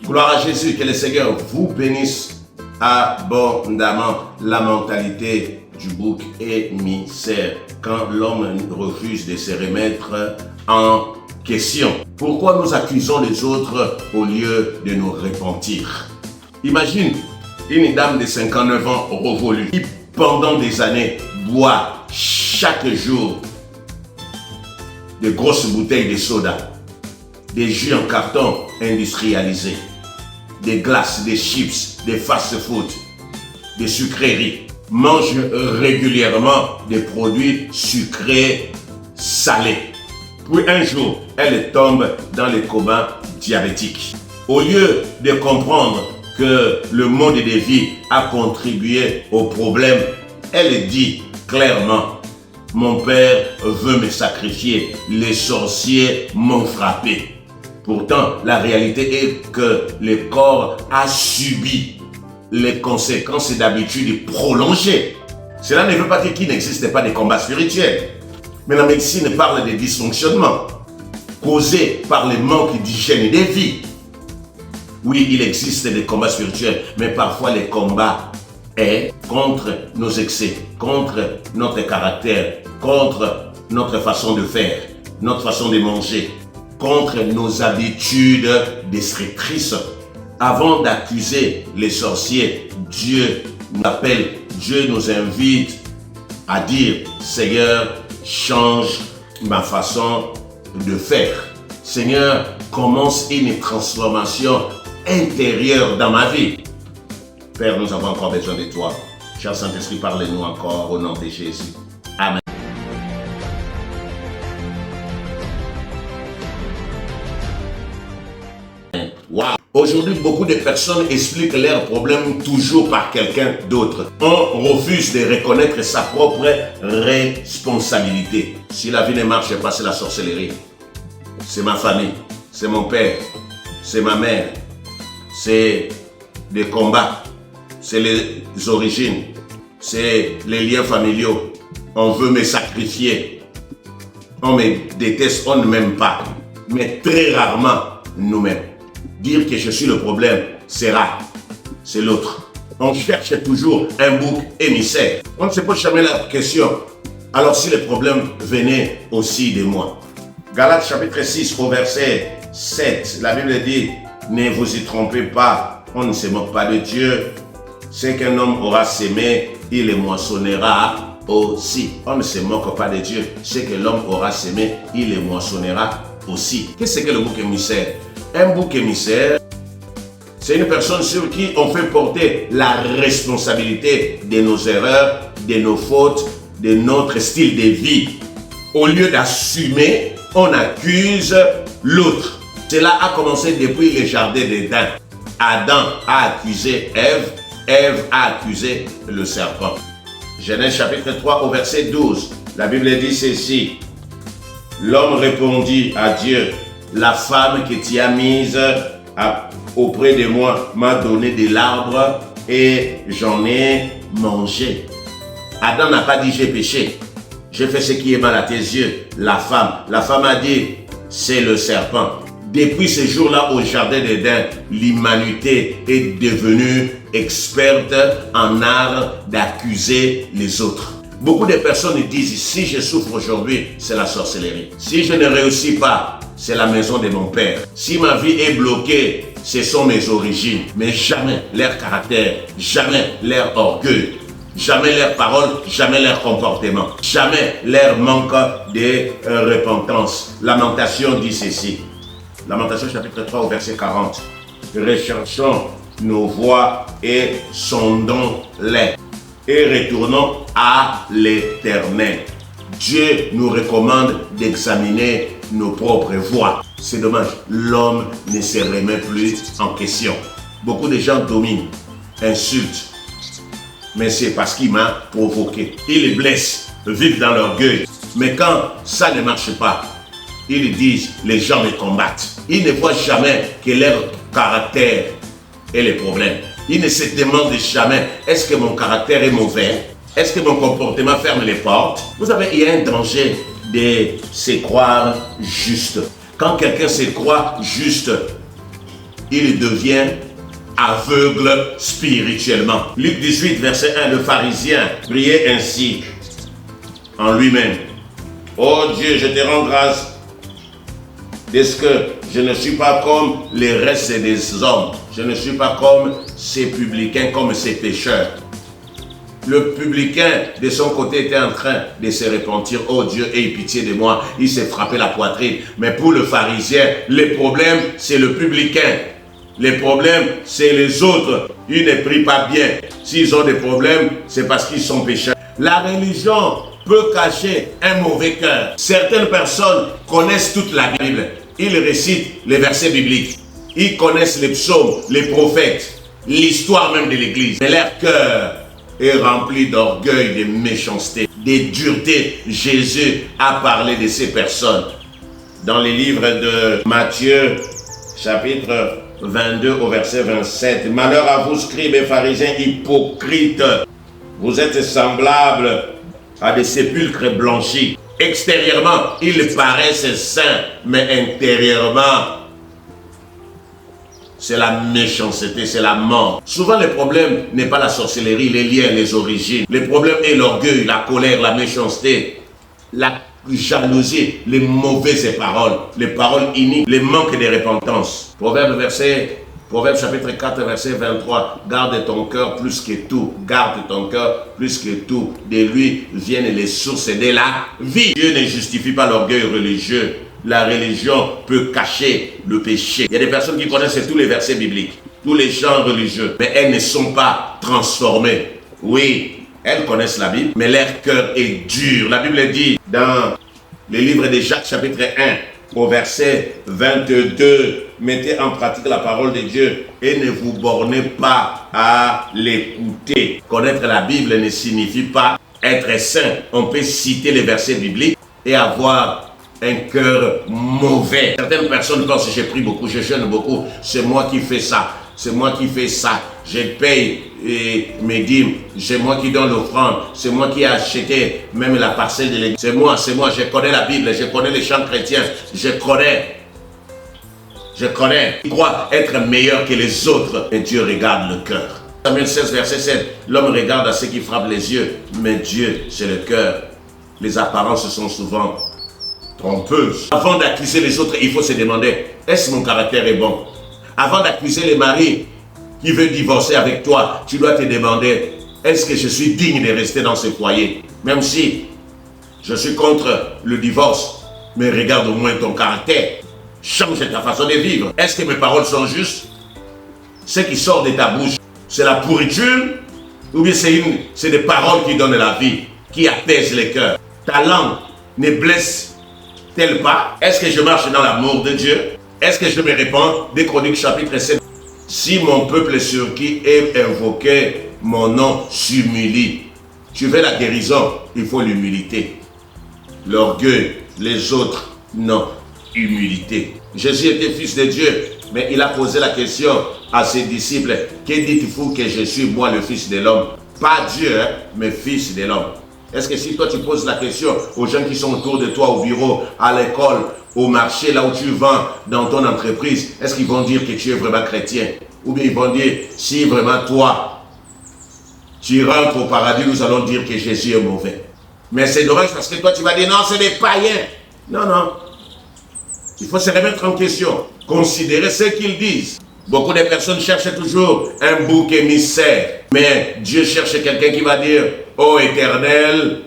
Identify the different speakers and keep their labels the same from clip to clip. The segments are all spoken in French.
Speaker 1: Gloire à Jésus, que le Seigneur vous bénisse abondamment. La mentalité du bouc émissaire, quand l'homme refuse de se remettre en question. Pourquoi nous accusons les autres au lieu de nous repentir? Imagine une dame de 59 ans révolue qui pendant des années boit chaque jour de grosses bouteilles de soda, des jus en carton industrialisés, des glaces, des chips, des fast-food, des sucreries, mange régulièrement des produits sucrés salés. Puis un jour, elle tombe dans le coma diabétique. Au lieu de comprendre que le mode de vie a contribué au problème, elle dit clairement: mon père veut me sacrifier, les sorciers m'ont frappé. Pourtant, la réalité est que le corps a subi les conséquences d'habitudes prolongées. Cela ne veut pas dire qu'il n'existe pas de combats spirituels. Mais la médecine parle des dysfonctionnements causés par le manque d'hygiène de vie. Oui, il existe des combats spirituels, mais parfois les combats est contre nos excès, contre notre caractère, contre notre façon de faire, notre façon de manger, contre nos habitudes destructrices. Avant d'accuser les sorciers, Dieu nous appelle, Dieu nous invite à dire: Seigneur, change ma façon de faire. Seigneur, commence une transformation intérieure dans ma vie. Père, nous avons encore besoin de toi. Cher Saint-Esprit, parlez-nous encore au nom de Jésus. Amen. Wow. Aujourd'hui, beaucoup de personnes expliquent leurs problèmes toujours par quelqu'un d'autre. On refuse de reconnaître sa propre responsabilité. Si la vie ne marche pas, c'est la sorcellerie. C'est ma famille, c'est mon père, c'est ma mère, c'est des combats, c'est les origines, c'est les liens familiaux. On veut me sacrifier. On me déteste, on ne m'aime pas. Mais très rarement, nous-mêmes. Dire que je suis le problème, c'est rare. C'est l'autre. On cherche toujours un bouc émissaire. On ne se pose jamais la question: alors si le problème venait aussi de moi? Galates chapitre 6 au verset 7, la Bible dit: ne vous y trompez pas, on ne se moque pas de Dieu. Ce qu'un homme aura sémé, il le moissonnera aussi. On ne se moque pas de Dieu. Ce que l'homme aura sémé, il le moissonnera aussi. Qu'est-ce que le bouc émissaire? Un bouc émissaire, c'est une personne sur qui on fait porter la responsabilité de nos erreurs, de nos fautes, de notre style de vie. Au lieu d'assumer, on accuse l'autre. Cela a commencé depuis le jardin d'Éden. Adam a accusé Ève, Ève a accusé le serpent. Genèse chapitre 3 au verset 12, la Bible dit ceci: l'homme répondit à Dieu: la femme que tu as mise auprès de moi m'a donné de l'arbre et j'en ai mangé. Adam n'a pas dit j'ai péché, j'ai fait ce qui est mal à tes yeux. La femme a dit c'est le serpent. Depuis ce jour-là au jardin d'Éden, l'humanité est devenue experte en art d'accuser les autres. Beaucoup de personnes disent: si je souffre aujourd'hui, c'est la sorcellerie. Si je ne réussis pas, c'est la maison de mon père. Si ma vie est bloquée, ce sont mes origines. Mais jamais leur caractère, jamais leur orgueil, jamais leurs paroles, jamais leur comportement, jamais leur manque de repentance. Lamentation dit ceci. Lamentation chapitre 3 au verset 40. Recherchons nos voies et sondons-les et retournons à l'Éternel. Dieu nous recommande d'examiner nos propres voies. C'est dommage, l'homme ne se remet plus en question. Beaucoup de gens dominent, insultent, mais c'est parce qu'il m'a provoqué. Ils blessent, vivent dans l'orgueil. Mais quand ça ne marche pas, ils disent: les gens me combattent. Ils ne voient jamais que leur caractère est le problème. Ils ne se demandent jamais: est-ce que mon caractère est mauvais? Est-ce que mon comportement ferme les portes? Vous savez, il y a un danger de se croire juste. Quand quelqu'un se croit juste, il devient aveugle spirituellement. Luc 18, verset 1, le pharisien priait ainsi en lui-même. Oh Dieu, je te rends grâce parce que je ne suis pas comme les restes des hommes. Je ne suis pas comme ces publicains, comme ces pécheurs. Le publicain, de son côté, était en train de se repentir. Oh Dieu, aie pitié de moi. Il s'est frappé la poitrine. Mais pour le pharisien, le problème, c'est le publicain. Les problèmes, c'est les autres. Ils ne prient pas bien. S'ils ont des problèmes, c'est parce qu'ils sont pécheurs. La religion peut cacher un mauvais cœur. Certaines personnes connaissent toute la Bible. Ils récitent les versets bibliques. Ils connaissent les psaumes, les prophètes, l'histoire même de l'Église. Mais leur cœur est rempli d'orgueil, de méchanceté, de dureté. Jésus a parlé de ces personnes. Dans les livres de Matthieu, chapitre 22 au verset 27. Malheur à vous, scribes et pharisiens hypocrites. Vous êtes semblables à des sépulcres blanchis. Extérieurement, ils paraissent saints, mais intérieurement, c'est la méchanceté, c'est la mort. Souvent, le problème n'est pas la sorcellerie, les liens, les origines. Le problème est l'orgueil, la colère, la méchanceté, la jalousie, les mauvaises paroles, les paroles iniques, les manques de repentance. Proverbe chapitre 4, verset 23. Garde ton cœur plus que tout. Garde ton cœur plus que tout. De lui viennent les sources de la vie. Dieu ne justifie pas l'orgueil religieux. La religion peut cacher le péché. Il y a des personnes qui connaissent tous les versets bibliques, tous les chants religieux, mais elles ne sont pas transformées. Oui, elles connaissent la Bible, mais leur cœur est dur. La Bible dit dans le livre de Jacques, chapitre 1, au verset 22, mettez en pratique la parole de Dieu et ne vous bornez pas à l'écouter. Connaître la Bible ne signifie pas être saint. On peut citer les versets bibliques et avoir un cœur mauvais. Certaines personnes pensent, j'ai pris beaucoup, je jeûne beaucoup, c'est moi qui fais ça, c'est moi qui fais ça, je paye mes dîmes, c'est moi qui donne l'offrande, c'est moi qui ai acheté même la parcelle de l'église, c'est moi, je connais la Bible, je connais les chants chrétiens, je connais. Il croit être meilleur que les autres, et Dieu regarde le cœur. Samuel 16, verset 7, l'homme regarde à ceux qui frappent les yeux, mais Dieu, c'est le cœur. Les apparences sont souvent trompeuse. Avant d'accuser les autres, il faut se demander, est-ce que mon caractère est bon? Avant d'accuser les maris qui veulent divorcer avec toi, tu dois te demander, est-ce que je suis digne de rester dans ce foyer? Même si je suis contre le divorce, mais regarde au moins ton caractère. Change ta façon de vivre. Est-ce que mes paroles sont justes? Ce qui sort de ta bouche, c'est la pourriture? Ou bien c'est des paroles qui donnent la vie, qui apaisent les cœurs? Ta langue ne blesse-t-elle pas? Est-ce que je marche dans l'amour de Dieu? Est-ce que je me répands? Des Chroniques chapitre 7. Si mon peuple sur qui est invoqué mon nom s'humilie, tu veux la guérison, il faut l'humilité. L'orgueil, les autres, non. Humilité. Jésus était fils de Dieu, mais il a posé la question à ses disciples, que dites-vous que je suis moi le fils de l'homme? Pas Dieu, mais fils de l'homme. Est-ce que si toi tu poses la question aux gens qui sont autour de toi au bureau, à l'école, au marché, là où tu vends, dans ton entreprise, est-ce qu'ils vont dire que tu es vraiment chrétien? Ou bien ils vont dire, si vraiment toi, tu rentres au paradis, nous allons dire que Jésus est mauvais. Mais c'est dommage parce que toi tu vas dire, non, c'est des païens. Non, non. Il faut se remettre en question, considérer ce qu'ils disent. Beaucoup de personnes cherchent toujours un bouc émissaire. Mais Dieu cherche quelqu'un qui va dire, ô Éternel,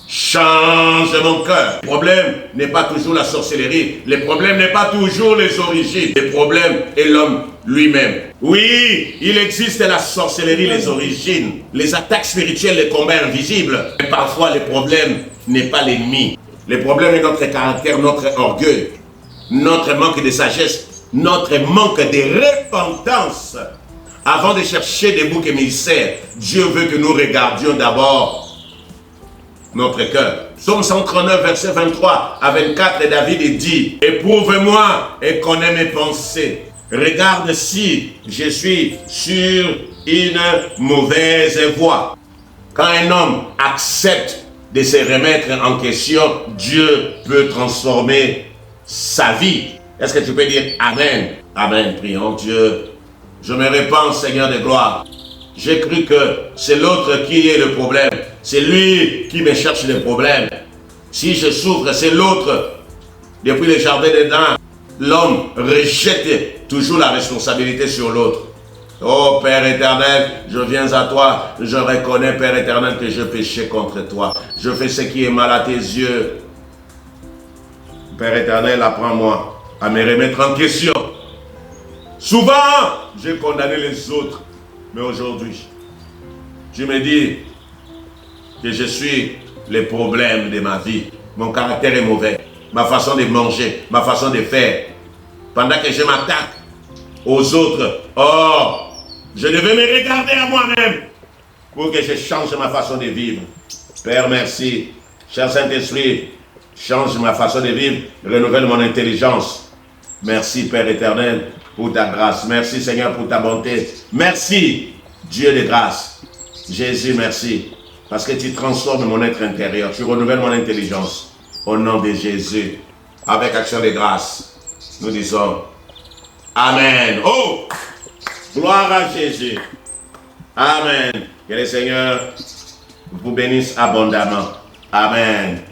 Speaker 1: change mon cœur. Le problème n'est pas toujours la sorcellerie. Le problème n'est pas toujours les origines. Le problème est l'homme lui-même. Oui, il existe la sorcellerie, les origines, les attaques spirituelles, les combats invisibles. Mais parfois, le problème n'est pas l'ennemi. Le problème est notre caractère, notre orgueil, notre manque de sagesse, notre manque de repentance. Avant de chercher des boucs émissaires, Dieu veut que nous regardions d'abord notre cœur. Psaume 139, verset 23 à 24, David dit, « Éprouve-moi et connais mes pensées. Regarde si je suis sur une mauvaise voie. » Quand un homme accepte de se remettre en question, Dieu peut transformer sa vie. Est-ce que tu peux dire Amen? Amen. Prions Dieu. Je me répands, Seigneur de gloire. J'ai cru que c'est l'autre qui est le problème. C'est lui qui me cherche des problèmes. Si je souffre, c'est l'autre. Depuis le jardin d'Éden, l'homme rejette toujours la responsabilité sur l'autre. Oh Père éternel, je viens à toi. Je reconnais, Père éternel, que je péchais contre toi. Je fais ce qui est mal à tes yeux. Père éternel, apprends-moi à me remettre en question. Souvent, j'ai condamné les autres. Mais aujourd'hui, tu me dis que je suis le problème de ma vie. Mon caractère est mauvais. Ma façon de manger, ma façon de faire. Pendant que je m'attaque aux autres, oh, je devais me regarder à moi-même pour que je change ma façon de vivre. Père, merci. Cher Saint-Esprit, change ma façon de vivre, renouvelle mon intelligence. Merci, Père éternel, pour ta grâce. Merci, Seigneur, pour ta bonté. Merci, Dieu de grâce. Jésus, merci. Parce que tu transformes mon être intérieur. Tu renouvelles mon intelligence. Au nom de Jésus, avec action de grâce, nous disons Amen. Oh, gloire à Jésus. Amen. Que le Seigneur vous bénisse abondamment. Amen.